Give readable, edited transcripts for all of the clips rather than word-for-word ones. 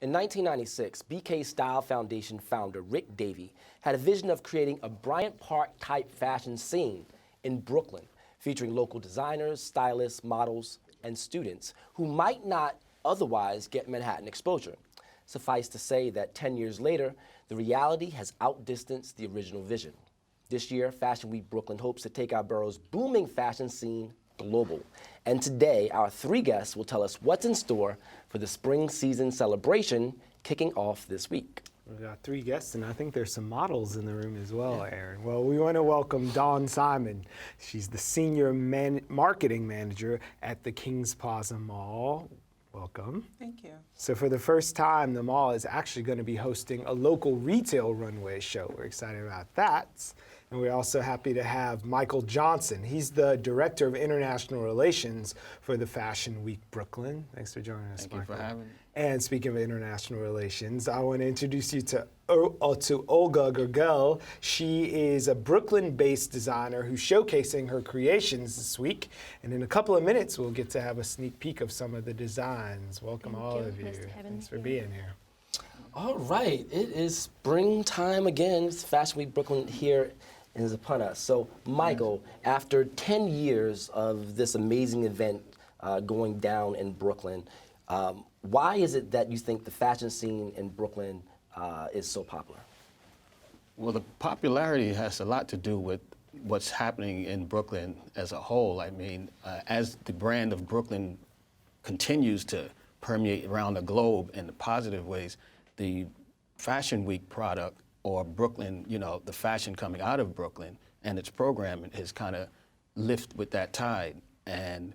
In 1996, BK Style Foundation founder Rick Davy had a vision of creating a Bryant Park-type fashion scene in Brooklyn, featuring local designers, stylists, models, and students who might not otherwise get Manhattan exposure. Suffice to say that 10 years later, the reality has outdistanced the original vision. This year, Fashion Week Brooklyn hopes to take our borough's booming fashion scene global. And today, our three guests will tell us what's in store for the spring season celebration kicking off this week. We've got three guests, and I think there's some models in the room as well, Aaron. Well, we want to welcome Dawn Simon. She's the Senior Marketing Manager at the Kings Plaza Mall. Welcome. Thank you. So for the first time, the mall is actually going to be hosting a local retail runway show. We're excited about that. And we're also happy to have Michael Johnson. He's the Director of International Relations for the Fashion Week Brooklyn. Thanks for joining us, Michael. Thank you for having me. And speaking of international relations, I want to introduce you to Olga Gergel. She is a Brooklyn-based designer who's showcasing her creations this week. And in a couple of minutes, we'll get to have a sneak peek of some of the designs. Welcome all of you. Thanks for being here. All right, it is springtime again. It's Fashion Week Brooklyn here is upon us. So, Michael, after 10 years of this amazing event going down in Brooklyn, why is it that you think the fashion scene in Brooklyn is so popular? Well, the popularity has a lot to do with what's happening in Brooklyn as a whole. I mean, as the brand of Brooklyn continues to permeate around the globe in the positive ways, the Fashion Week product or Brooklyn, you know, the fashion coming out of Brooklyn and its programming has kind of lifted with that tide. And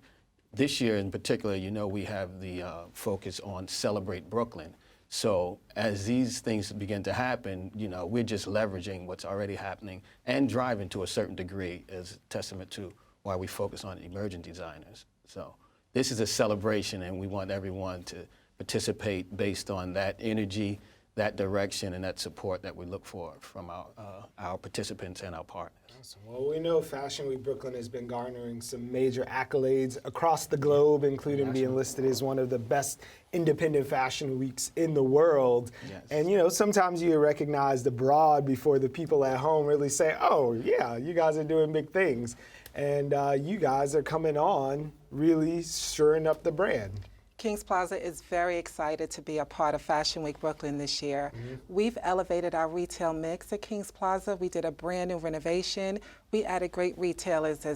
this year in particular, you know, we have the focus on Celebrate Brooklyn. So as these things begin to happen, you know, we're just leveraging what's already happening and driving to a certain degree as a testament to why we focus on emerging designers. So this is a celebration and we want everyone to participate based on that energy, that direction, and that support that we look for from our participants and our partners. Awesome. Well, we know Fashion Week Brooklyn has been garnering some major accolades across the globe, including being listed as one of the best independent fashion weeks in the world. Yes. And, you know, sometimes you recognize abroad before the people at home really say, oh, yeah, you guys are doing big things. And you guys are coming on really shoring up the brand. Kings Plaza is very excited to be a part of Fashion Week Brooklyn this year. We've elevated our retail mix at Kings Plaza. We did a brand new renovation. We added great retailers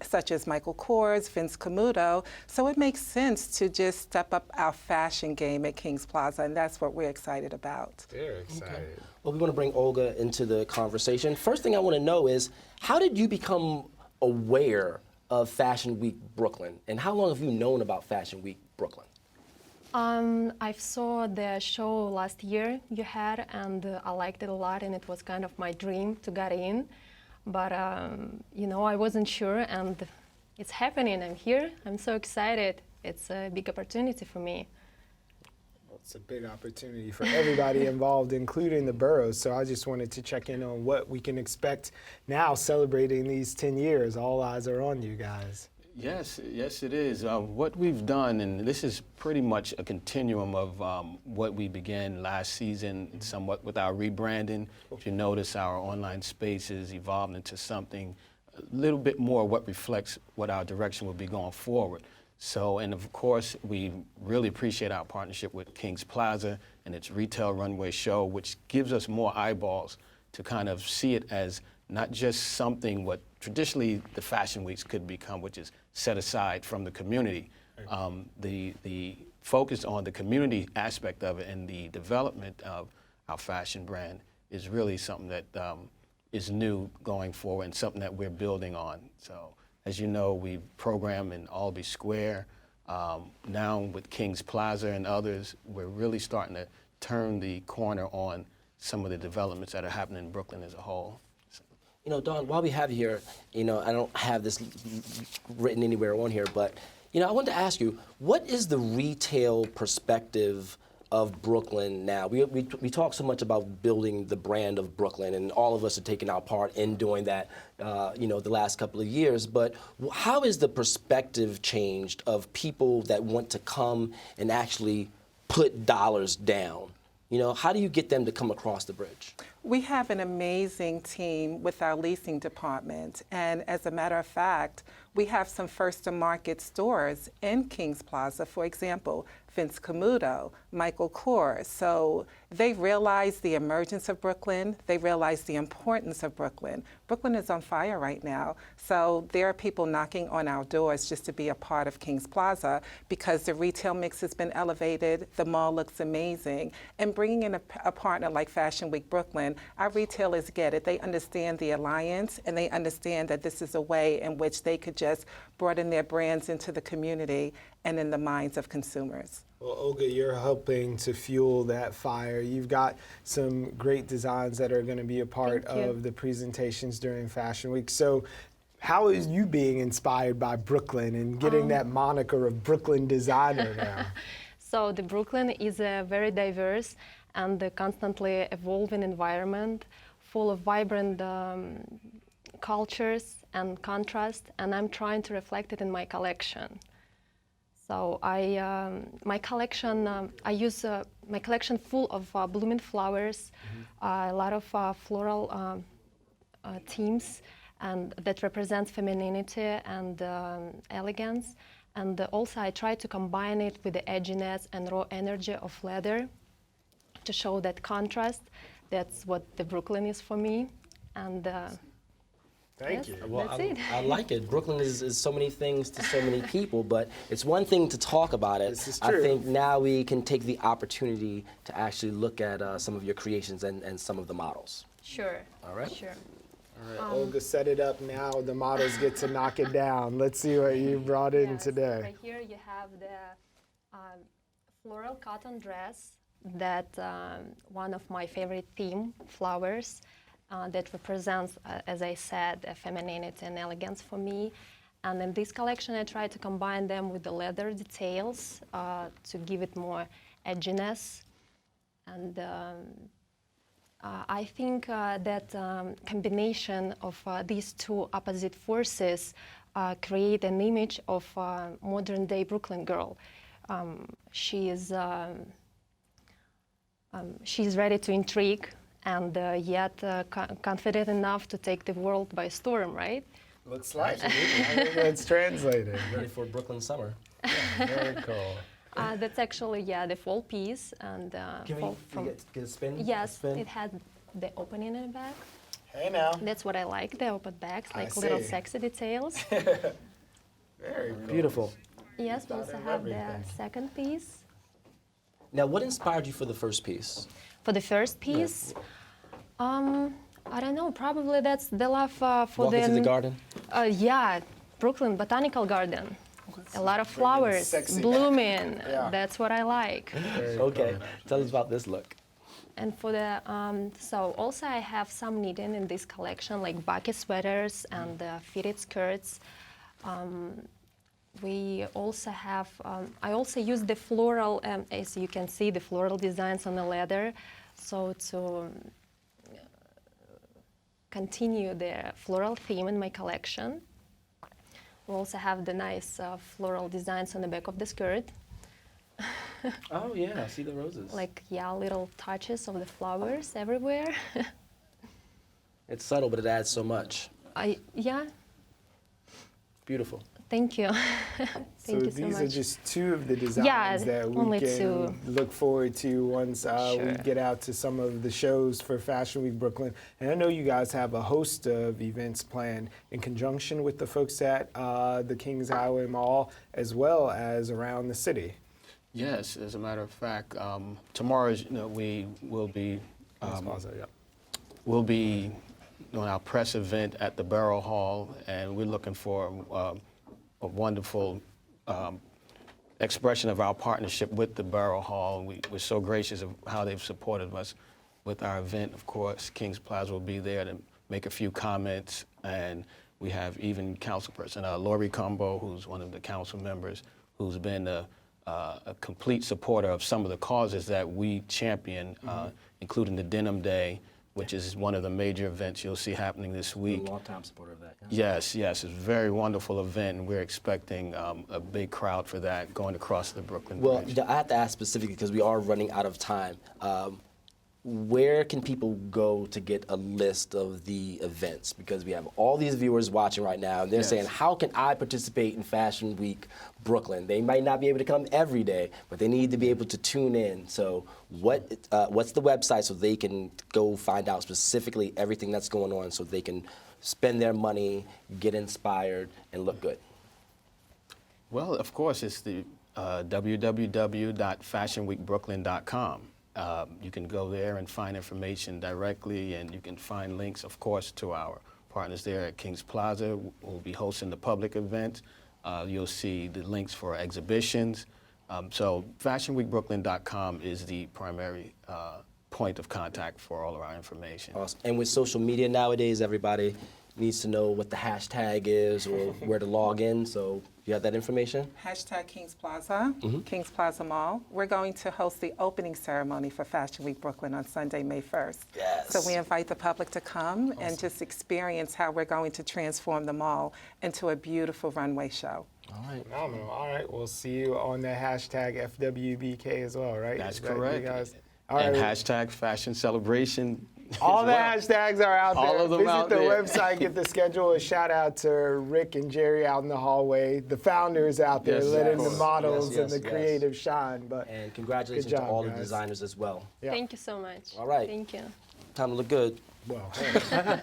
such as Michael Kors, Vince Camuto. So it makes sense to just step up our fashion game at Kings Plaza, and that's what we're excited about. Very excited. Okay. Well, we want to bring Olga into the conversation. First thing I want to know is, how did you become aware of Fashion Week Brooklyn, and how long have you known about Fashion Week Brooklyn? I saw the show last year you had, and I liked it a lot, and it was kind of my dream to get in. But, you know, I wasn't sure, and it's happening. I'm here. I'm so excited. It's a big opportunity for me. Well, it's a big opportunity for everybody involved, including the boroughs. So I just wanted to check in on what we can expect now celebrating these 10 years. All eyes are on you guys. Yes, yes it is. What we've done, and this is pretty much a continuum of what we began last season, somewhat with our rebranding. If you notice, our online space has evolved into something a little bit more what reflects what our direction will be going forward. So, and of course, we really appreciate our partnership with Kings Plaza and its retail runway show, which gives us more eyeballs to kind of see it as not just something what traditionally the fashion weeks could become, which is set aside from the community. The focus on the community aspect of it and the development of our fashion brand is really something that is new going forward and something that we're building on. So, as you know, we program in Albee Square. Now with Kings Plaza and others, we're really starting to turn the corner on some of the developments that are happening in Brooklyn as a whole. You know, Dawn, while we have you here, you know, I don't have this written anywhere on here, but, you know, I wanted to ask you, what is the retail perspective of Brooklyn now? We talk so much about building the brand of Brooklyn, and all of us are taking our part in doing that, you know, the last couple of years, but how is the perspective changed of people that want to come and actually put dollars down? You know, how do you get them to come across the bridge? We have an amazing team with our leasing department, and as a matter of fact, we have some first-to-market stores in Kings Plaza. For example, Vince Camuto, Michael Kors. So they realize the emergence of Brooklyn. They realize the importance of Brooklyn. Brooklyn is on fire right now. So there are people knocking on our doors just to be a part of Kings Plaza because the retail mix has been elevated. The mall looks amazing. And bringing in a partner like Fashion Week Brooklyn, our retailers get it. They understand the alliance, and they understand that this is a way in which they could just broaden their brands into the community and in the minds of consumers. Well, Olga, you're helping to fuel that fire. You've got some great designs that are going to be a part of the presentations during Fashion Week. So how is you being inspired by Brooklyn and getting that moniker of Brooklyn designer now? So the Brooklyn is a very diverse and constantly evolving environment full of vibrant cultures and contrast, and I'm trying to reflect it in my collection. So my collection full of blooming flowers, a lot of floral themes, and that represents femininity and elegance. And also I try to combine it with the edginess and raw energy of leather to show that contrast. That's what the Brooklyn is for me. And Thank yes, you. Well, that's it. I like it. Brooklyn is so many things to so many people, but it's one thing to talk about it. This is I true. think now we can take the opportunity to actually look at some of your creations and some of the models. Sure. All right. Sure. All right, Olga, set it up now. The models get to knock it down. Let's see what you brought in Yes, today. right here you have the floral cotton dress that one of my favorite theme, flowers, that represents, as I said, femininity and elegance for me. And in this collection, I try to combine them with the leather details to give it more edginess. And I think that combination of these two opposite forces create an image of modern-day Brooklyn girl. She's ready to intrigue and yet confident enough to take the world by storm, right? Looks like it. I think that's translated. Ready for Brooklyn summer. Very cool. That's actually, the fall piece. And fall get a spin? yes, Spin? it had the opening in the back. Hey now. That's what I like, the open backs, I like little see. sexy details. Very cool. Beautiful. Yes, we also of have the everything. second piece. Now, what inspired you for the first piece? For the first piece, I don't know, probably that's the love for Walk into the garden? Yeah, Brooklyn Botanical Garden. A lot of flowers sexy. blooming. Yeah. That's what I like. Okay, tell us about this look. And for the, so also I have some knitting in this collection, like bucket sweaters and fitted skirts. We also have, I also use the floral, as you can see, the floral designs on the leather. So to continue the floral theme in my collection. We also have the nice floral designs on the back of the skirt. Oh yeah, I see the roses. Like, little touches of the flowers everywhere. It's subtle, but it adds so much. Yeah, Beautiful. thank you. Thank you so these much. are just two of the designs Yeah, that we only can two. look forward to once we Sure. get out to some of the shows for Fashion Week Brooklyn. And I know you guys have a host of events planned in conjunction with the folks at the Kings Highway Mall, as well as around the city. Yes, as a matter of fact, tomorrow we will be Plaza, yeah. we'll be doing our press event at the Borough Hall, and we're looking for a wonderful expression of our partnership with the Borough Hall. We're so gracious of how they've supported us with our event. Of course, Kings Plaza will be there to make a few comments, and we have even councilperson Lori Combo, who's one of the council members, who's been a complete supporter of some of the causes that we champion, including the Denim Day, which is one of the major events you'll see happening this week. A long-time supporter of that. Yeah. Yes, yes, it's a very wonderful event, and we're expecting a big crowd for that going across the Brooklyn Well, Bridge. I have to ask specifically because we are running out of time. Where can people go to get a list of the events? Because we have all these viewers watching right now, and they're saying, how can I participate in Fashion Week Brooklyn? They might not be able to come every day, but they need to be able to tune in. So what's the website so they can go find out specifically everything that's going on so they can spend their money, get inspired, and look good? Well, of course, it's the www.fashionweekbrooklyn.com. You can go there and find information directly, and you can find links, of course, to our partners there at Kings Plaza. We'll be hosting the public event. You'll see the links for exhibitions. So fashionweekbrooklyn.com is the primary point of contact for all of our information. Awesome. And with social media nowadays, everybody needs to know what the hashtag is or where to log in. So you have that information? Hashtag Kings Plaza, Kings Plaza Mall. We're going to host the opening ceremony for Fashion Week Brooklyn on Sunday, May 1st. Yes. So we invite the public to come and just experience how we're going to transform the mall into a beautiful runway show. All right. Phenomenal. All right, we'll see you on the hashtag FWBK as well, right? That's Is that you correct. guys? All And right. hashtag Fashion Celebration. All as the well. hashtags are out there. All of them Visit out the there. website, get the schedule. A shout out to Rick and Jerry out in the hallway, the founders out there Yes, of letting the course. models Yes, and the yes. creative shine. But And congratulations Good job, to all the guys. designers as well. Yeah. Thank you so much. All right. Thank you. Time to look good. well, hey.